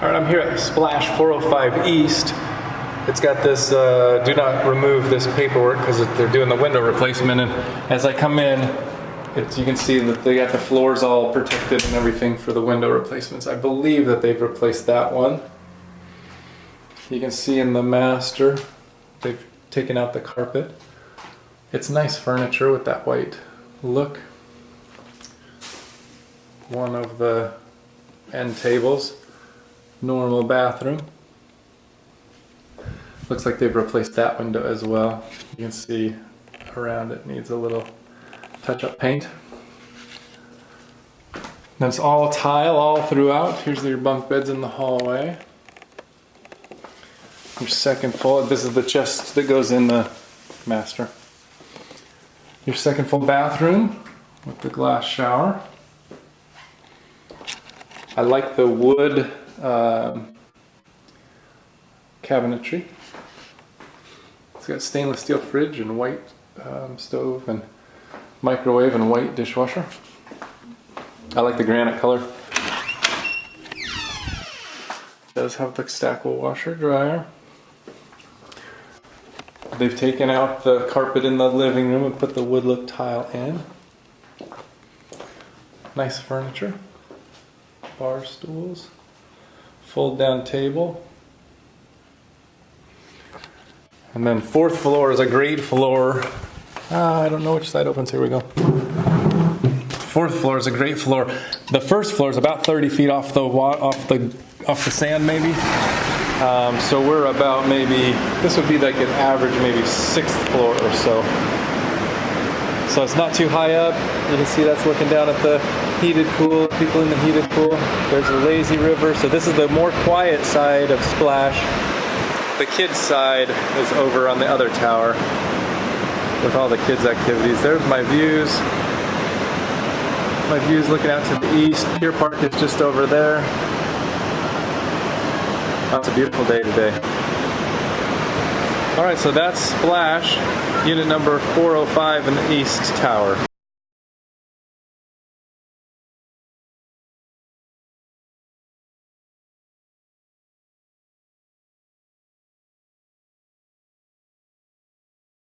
All right, I'm here at Splash 405 East. It's got this do not remove this paperwork because they're doing the window replacement. And as I come in, you can see that they got the floors all protected and everything for the window replacements. I believe that they've replaced that one. You can see in the master, they've taken out the carpet. It's nice furniture with that white look. One of the end tables. Normal bathroom. Looks like they've replaced that window as well. You can see around it needs a little touch-up paint. And it's all tile all throughout. Here's your bunk beds in the hallway. Your second full, this is the chest that goes in the master. Your second full bathroom with the glass shower. I like the wood cabinetry. It's got stainless steel fridge and white stove and microwave and white dishwasher. I like the granite color. It does have the stackable washer dryer. They've taken out the carpet in the living room and put the wood look tile in. Nice furniture. Bar stools. Fold down table. And then fourth floor is a great floor. I don't know which side opens. Here we go. Fourth floor is a great floor. The first floor is about 30 feet off the sand, maybe. So we're about maybe, this would be like an average maybe sixth floor or so. So it's not too high up. You can see that's looking down at the heated pool, people in the heated pool. There's a lazy river. So this is the more quiet side of Splash. The kids' side is over on the other tower with all the kids' activities. There's my views. My views looking out to the east. Pier Park is just over there. That's a beautiful day today. All right, so that's Splash, unit number 405 in the East Tower.